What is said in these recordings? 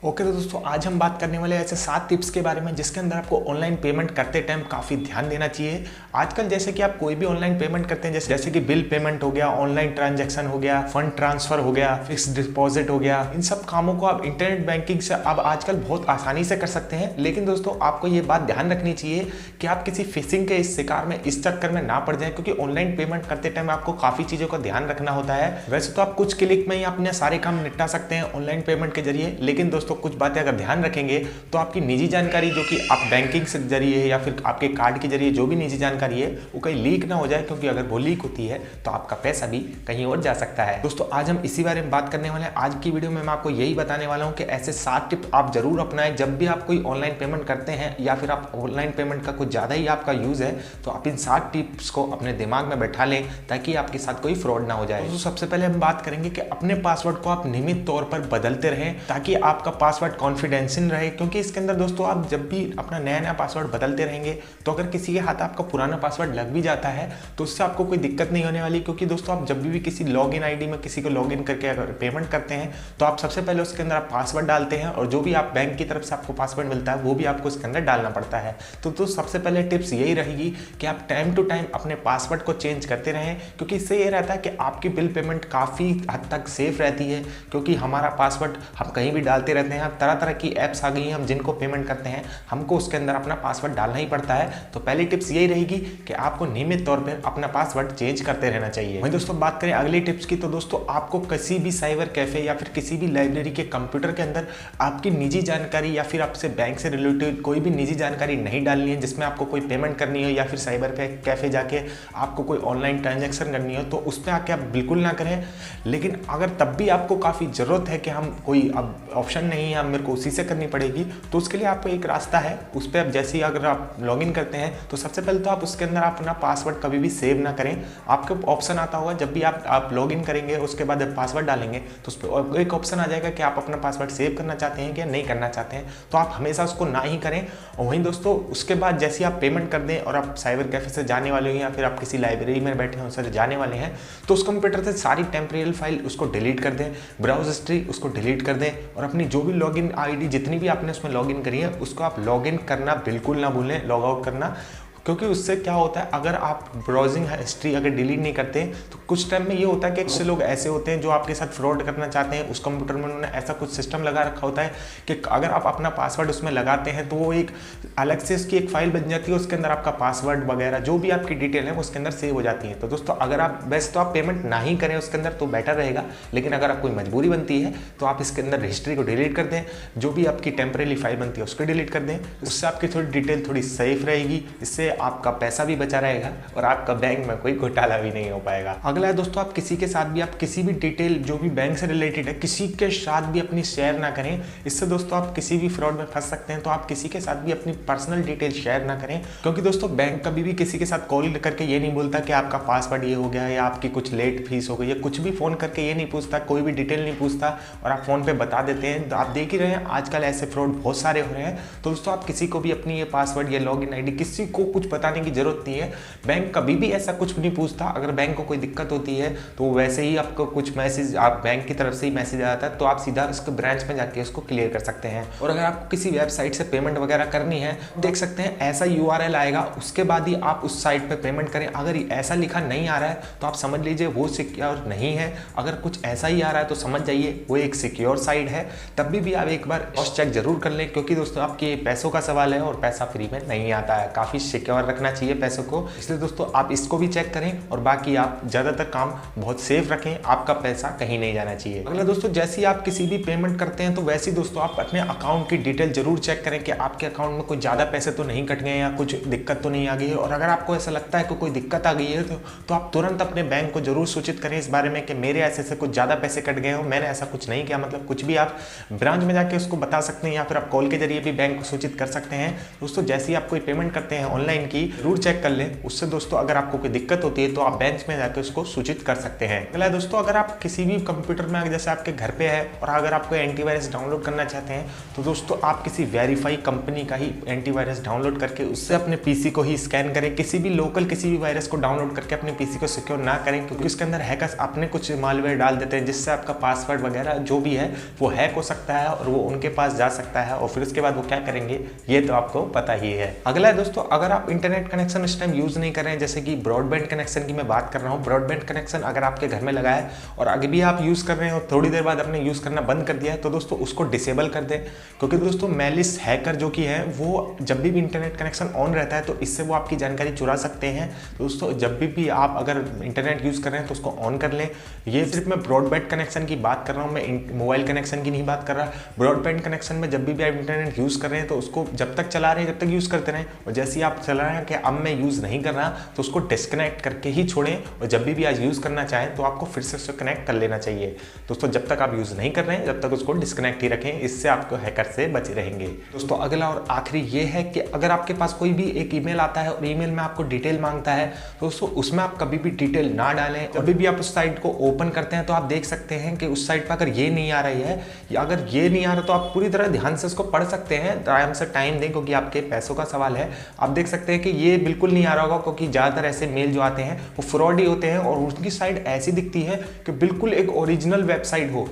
Okay तो दोस्तों आज हम बात करने वाले ऐसे 7 टिप्स के बारे में जिसके अंदर आपको ऑनलाइन पेमेंट करते टाइम काफ़ी ध्यान देना चाहिए। आजकल जैसे कि आप कोई भी ऑनलाइन पेमेंट करते हैं जैसे कि बिल पेमेंट हो गया, ऑनलाइन ट्रांजैक्शन हो गया, फंड ट्रांसफर हो गया, फिक्स डिपॉजिट हो गया, इन सब कामों को आप इंटरनेट बैंकिंग से अब आजकल बहुत आसानी से कर सकते हैं। लेकिन दोस्तों आपको ये बात ध्यान रखनी चाहिए कि आप किसी फिशिंग के इस शिकार में, इस चक्कर में ना पड़ जाए, क्योंकि ऑनलाइन पेमेंट करते टाइम आपको काफ़ी चीज़ों का ध्यान रखना होता है। वैसे तो आप कुछ क्लिक में ही अपने सारे काम निपटा सकते हैं ऑनलाइन पेमेंट के जरिए, लेकिन दोस्तों कुछ बातें अगर ध्यान रखेंगे तो आपकी निजी जानकारी जो कि आप बैंकिंग से जरिए या फिर आपके कार्ड के जरिए जो भी निजी जानकारी है वो कहीं लीक ना हो जाए, क्योंकि अगर वो लीक होती है तो आपका पैसा भी कहीं और जा सकता है। दोस्तों आज हम इसी बारे में बात करने वाले हैं। आज की वीडियो में मैं आपको यही बताने वाला हूं कि ऐसे 7 टिप आप जरूर अपनाएं जब भी आप कोई ऑनलाइन पेमेंट करते हैं या फिर आप ऑनलाइन पेमेंट का कुछ ज़्यादा ही आपका यूज़ है, तो आप इन 7 टिप्स को अपने दिमाग में बैठा लें ताकि आपके साथ कोई फ्रॉड ना हो जाए। तो सबसे पहले हम बात करेंगे कि अपने पासवर्ड को आप नियमित तौर पर बदलते रहें ताकि आपका पासवर्ड कॉन्फिडेंशियल रहे, क्योंकि इसके अंदर दोस्तों आप जब भी अपना नया पासवर्ड बदलते रहेंगे तो अगर किसी के हाथ आपका पुराना पासवर्ड लग भी जाता है तो उससे आपको कोई दिक्कत नहीं होने वाली, क्योंकि दोस्तों आप जब भी किसी लॉगिन आईडी में किसी को लॉगिन करके अगर पेमेंट करते हैं तो आप सबसे पहले उसके अंदर आप पासवर्ड डालते हैं और जो भी आप बैंक की तरफ से आपको पासवर्ड मिलता है वो भी आपको उसके अंदर डालना पड़ता है। तो सबसे पहले टिप्स यही रहेगी कि आप टाइम टू टाइम अपने पासवर्ड को चेंज करते रहें, क्योंकि इससे ये रहता है कि आपकी बिल पेमेंट काफ़ी हद तक सेफ रहती है, क्योंकि हमारा पासवर्ड हम कहीं भी डालते रहते हैं। तरह तरह की ऐप्स आ गई हैं, हम जिनको पेमेंट करते हैं हमको उसके अंदर अपना पासवर्ड डालना ही पड़ता है। तो पहली टिप्स यही रहेगी कि आपको नियमित तौर पर अपना पासवर्ड चेंज करते रहना चाहिए। वहीं दोस्तों बात करें अगली टिप्स की, तो दोस्तों आपको किसी भी साइबर कैफे या फिर किसी भी लाइब्रेरी के कंप्यूटर के अंदर आपकी निजी जानकारी या फिर आपसे बैंक से रिलेटेड कोई भी निजी जानकारी नहीं डालनी है। जिसमें आपको कोई पेमेंट करनी हो या फिर साइबर कैफे जाके आपको कोई ऑनलाइन ट्रांजेक्शन करनी हो तो उस पर आके आप बिल्कुल ना करें। लेकिन अगर तब भी आपको काफ़ी ज़रूरत है कि हम कोई अब ऑप्शन नहीं है, मेरे को उसी से करनी पड़ेगी, तो उसके लिए आपको एक रास्ता है। उस पर आप जैसे ही अगर आप लॉगिन करते हैं तो सबसे पहले तो आप उसके अंदर अपना पासवर्ड कभी भी सेव ना करें। आपको ऑप्शन आता होगा जब भी आप लॉगिन करेंगे उसके बाद आप पासवर्ड डालेंगे तो उस पर एक ऑप्शन आ जाएगा कि आप अपना पासवर्ड सेव करना चाहते हैं कि नहीं करना चाहते हैं, तो आप हमेशा उसको ना ही करें। और वहीं दोस्तों उसके बाद जैसे आप पेमेंट कर दें और आप साइबर कैफे से जाने वाले हो या फिर आप किसी लाइब्रेरी में बैठे हो उससे जाने वाले हैं, तो उस कंप्यूटर से सारी टेम्परेरी फाइल उसको डिलीट कर दें, ब्राउज हिस्ट्री उसको डिलीट कर दें और अपनी जो भी लॉगिन आईडी जितनी भी आपने उसमें लॉगिन करी है उसको आप लॉगिन करना बिल्कुल ना भूलें, लॉग आउट करना। क्योंकि उससे क्या होता है, अगर आप ब्राउजिंग हिस्ट्री अगर डिलीट नहीं करते तो कुछ टाइम में ये होता है कि कुछ लोग ऐसे होते हैं जो आपके साथ फ्रॉड करना चाहते हैं। उस कंप्यूटर में उन्होंने ऐसा कुछ सिस्टम लगा रखा होता है कि अगर आप अपना पासवर्ड उसमें लगाते हैं तो वो एक अलग से उसकी एक फाइल बन जाती है, उसके अंदर आपका पासवर्ड वगैरह जो भी आपकी डिटेल है उसके अंदर सेव हो जाती है। तो दोस्तों अगर आप वैसे तो आप पेमेंट ना ही करें उसके अंदर तो बेटर रहेगा, लेकिन अगर आप कोई मजबूरी बनती है तो आप इसके अंदर हिस्ट्री को डिलीट कर दें, जो भी आपकी टेम्परेरी फाइल बनती है उसको डिलीट कर दें। उससे आपकी थोड़ी डिटेल थोड़ी सेफ रहेगी, इससे आपका पैसा भी बचा रहेगा और आपका बैंक में कोई घोटाला भी नहीं हो पाएगा। अगला है दोस्तों आप किसी के साथ भी आप किसी भी डिटेल जो भी बैंक से रिलेटेड है किसी के साथ भी अपनी शेयर ना करें। इससे दोस्तों आप किसी भी फ्रॉड में फंस सकते हैं। तो आप किसी के साथ भी अपनी पर्सनल डिटेल शेयर ना करें, क्योंकि दोस्तों बैंक कभी भी किसी के साथ कॉल करके ये नहीं बोलता कि आपका पासवर्ड ये हो गया है या आपकी कुछ लेट फीस हो गई, या कुछ भी फोन करके ये नहीं पूछता, कोई भी डिटेल नहीं पूछता और आप फोन पे बता देते हैं। तो आप देख ही रहे हैं आजकल ऐसे फ्रॉड बहुत सारे हो रहे हैं। तो दोस्तों आप किसी को भी अपनी ये पासवर्ड या लॉगिन आईडी किसी को कुछ बताने की जरूरत नहीं है। बैंक कभी भी ऐसा कुछ नहीं पूछता। अगर बैंक को कोई दिक्कत होती है तो वैसे ही आपको कुछ मैसेज आप बैंक की तरफ से ही मैसेज आ जाता है, तो आप सीधा उसके ब्रांच में जाके उसको क्लियर कर सकते हैं। और अगर आपको किसी वेबसाइट से पेमेंट वगैरह करनी है देख सकते हैं ऐसा URL आएगा, उसके बाद ही आप उस साइट पे पेमेंट करें। अगर ऐसा लिखा नहीं आ रहा है तो आप समझ लीजिए वो सिक्योर नहीं है। अगर कुछ ऐसा ही आ रहा है तो समझ जाइए वो एक सिक्योर साइट है। तब भी आप एक बार क्रॉस चेक जरूर कर लें, क्योंकि दोस्तों आपके पैसों का सवाल है और पैसा फ्री में नहीं आता है। काफ़ी सिक्योर रखना चाहिए पैसों को, इसलिए दोस्तों आप इसको भी चेक करें और बाकी आप ज़्यादातर काम बहुत सेफ रखें, आपका पैसा कहीं नहीं जाना चाहिए। अगला दोस्तों जैसे ही आप किसी भी पेमेंट करते हैं तो वैसे ही दोस्तों आप अपने अकाउंट की डिटेल जरूर चेक करें कि आपके अकाउंट में कुछ ज़्यादा पैसे तो नहीं कट गए या कुछ दिक्कत तो नहीं आ गई है। और अगर आपको ऐसा लगता है कि कोई दिक्कत आ गई है तो आप तुरंत अपने बैंक को जरूर सूचित करें इस बारे में कि मेरे ऐसे कुछ ज़्यादा पैसे कट गए हो, मैंने ऐसा कुछ नहीं किया। मतलब कुछ भी आप ब्रांच में जाके उसको बता सकते हैं या फिर आप कॉल के जरिए भी बैंक को सूचित कर सकते हैं। दोस्तों जैसे ही आप कोई पेमेंट करते हैं ऑनलाइन ऑनलाइन की जरूर चेक कर लें। उससे दोस्तों अगर आपको कोई दिक्कत होती है तो आप बेंच में जाकर उसको सूचित कर सकते हैं। अगला दोस्तों, अगर आप किसी भी कंप्यूटर में जैसे आपके घर पे है और अगर आप कोई एंटीवायरस डाउनलोड करना चाहते हैं तो दोस्तों आप किसी वेरीफाई कंपनी का ही एंटीवायरस डाउनलोड करके उससे अपने पीसी को ही स्कैन करें। किसी भी लोकल किसी भी वायरस को डाउनलोड करके अपने पीसी को सिक्योर ना करें, क्योंकि उसके अंदर हैकर्स अपने कुछ मालवेयर डाल देते हैं जिससे आपका पासवर्ड वगैरह जो भी है वो हैक हो सकता है और वो उनके पास जा सकता है और फिर उसके बाद वो क्या करेंगे ये तो आपको पता ही है। अगला है दोस्तों, अगर आप इंटरनेट कनेक्शन इस टाइम यूज नहीं कर रहे हैं, जैसे कि ब्रॉडबैंड कनेक्शन की मैं बात कर रहा हूँ, ब्रॉडबैंड कनेक्शन अगर आपके घर में लगा है और अभी भी आप यूज कर रहे हैं और थोड़ी देर बाद आपने यूज करना बंद कर दिया है तो दोस्तों उसको डिसेबल कर दें, क्योंकि दोस्तों मैलिस हैकर जो कि है वो जब भी इंटरनेट कनेक्शन ऑन रहता है तो इससे वो आपकी जानकारी चुरा सकते हैं। दोस्तों जब भी आप अगर इंटरनेट यूज कर रहे हैं तो उसको ऑन कर लें। ये सिर्फ मैं ब्रॉडबैंड कनेक्शन की बात कर रहा हूँ, मैं मोबाइल कनेक्शन की नहीं बात कर रहा। ब्रॉडबैंड कनेक्शन में जब भी आप इंटरनेट यूज कर रहे हैं तो उसको जब तक चला रहे हैं जब तक यूज करते रहें, और जैसे ही आप चला रहे हैं कि अब मैं यूज नहीं कर रहा तो उसको डिस्कनेक्ट करके ही छोड़ें, और जब भी आज यूज करना चाहें तो आपको फिर से उससे कनेक्ट कर लेना चाहिए। दोस्तों जब तक आप यूज नहीं कर रहे हैं जब तक उसको डिस्कनेक्ट ही रखें, इससे आपको हैकर से बचे रहेंगे। दोस्तों अगला और आखिरी ये है कि अगर आपके पास कोई भी एक ईमेल आता है और ईमेल में आपको डिटेल मांगता है दोस्तों उसमें आप कभी भी डिटेल ना डालें। जब भी आप उस साइट को ओपन करते हैं तो आप देख सकते हैं कि उस साइट पर अगर ये नहीं आ रही है या अगर ये नहीं आ रहा तो आप पूरी तरह ध्यान से उसको पढ़ सकते हैं, आराम से टाइम दें, क्योंकि आपके पैसों का सवाल है। आप देख सकते हैं कि ये बिल्कुल नहीं आ रहा होगा, क्योंकि ज़्यादातर ऐसे मेल जो आते हैं वो फ्रॉड ही होते हैं और उसकी साइट ऐसी दिखती है कि बिल्कुल एक ओरिजिनल वेबसाइट हो,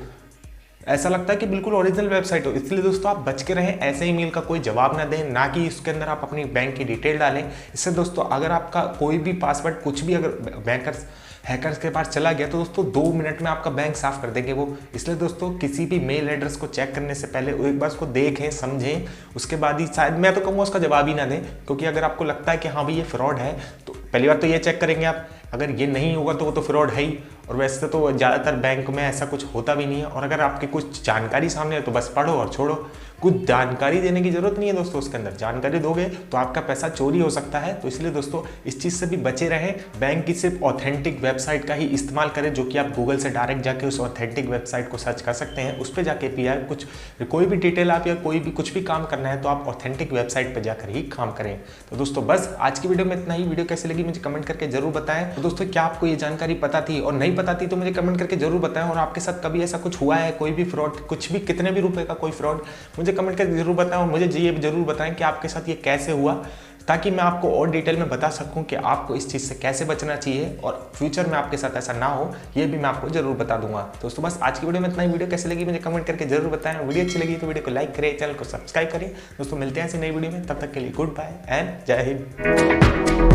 ऐसा लगता है कि बिल्कुल ओरिजिनल वेबसाइट हो। इसलिए दोस्तों आप बच के रहें, ऐसे ईमेल का कोई जवाब ना दें, ना कि इसके अंदर आप अपनी बैंक की डिटेल डालें। इससे दोस्तों अगर आपका कोई भी पासवर्ड कुछ भी अगर हैकर्स के पास चला गया तो दोस्तों 2 मिनट में आपका बैंक साफ कर देंगे वो। इसलिए दोस्तों किसी भी मेल एड्रेस को चेक करने से पहले एक बार उसको देखें समझें, उसके बाद ही शायद मैं तो कहूँगा उसका जवाब ही ना दें, क्योंकि अगर आपको लगता है कि हाँ भाई ये फ्रॉड है तो पहली बार तो ये चेक करेंगे आप, अगर ये नहीं होगा तो वो तो फ्रॉड है ही। और वैसे तो ज़्यादातर बैंक में ऐसा कुछ होता भी नहीं है, और अगर आपकी कुछ जानकारी सामने है तो बस पढ़ो और छोड़ो, कुछ जानकारी देने की जरूरत नहीं है दोस्तों। उसके अंदर जानकारी दोगे तो आपका पैसा चोरी हो सकता है, तो इसलिए दोस्तों इस चीज़ से भी बचे रहें। बैंक की सिर्फ ऑथेंटिक वेबसाइट का ही इस्तेमाल करें, जो कि आप गूगल से डायरेक्ट जाके उस ऑथेंटिक वेबसाइट को सर्च कर सकते हैं। उस पर जाके भी यार कुछ कोई भी डिटेल आप या कोई भी कुछ भी काम करना है तो आप ऑथेंटिक वेबसाइट पर जाकर ही काम करें। तो दोस्तों बस आज की वीडियो में इतना ही। वीडियो कैसी लगी मुझे कमेंट करके जरूर बताएं। तो दोस्तों क्या आपको ये जानकारी पता थी, और नहीं पता थी तो मुझे कमेंट करके जरूर बताएं। और आपके साथ कभी ऐसा कुछ हुआ है, कोई भी फ्रॉड, कुछ भी कितने भी रुपए का कोई फ्रॉड, मुझे कमेंट करके जरूर बताएं। और मुझे ये जरूर बताएं कि आपके साथ ये कैसे हुआ, ताकि मैं आपको और डिटेल में बता सकूं कि आपको इस चीज़ से कैसे बचना चाहिए और फ्यूचर में आपके साथ ऐसा ना हो, ये भी मैं आपको जरूर बता दूंगा। दोस्तों बस आज की वीडियो में इतना ही। वीडियो कैसे लगी मुझे कमेंट करके जरूर बताएं। वीडियो अच्छी लगी तो वीडियो को लाइक करें, चैनल को सब्सक्राइब करें। दोस्तों मिलते हैं ऐसी नई वीडियो में, तब तक के लिए गुड बाय एंड जय हिंद।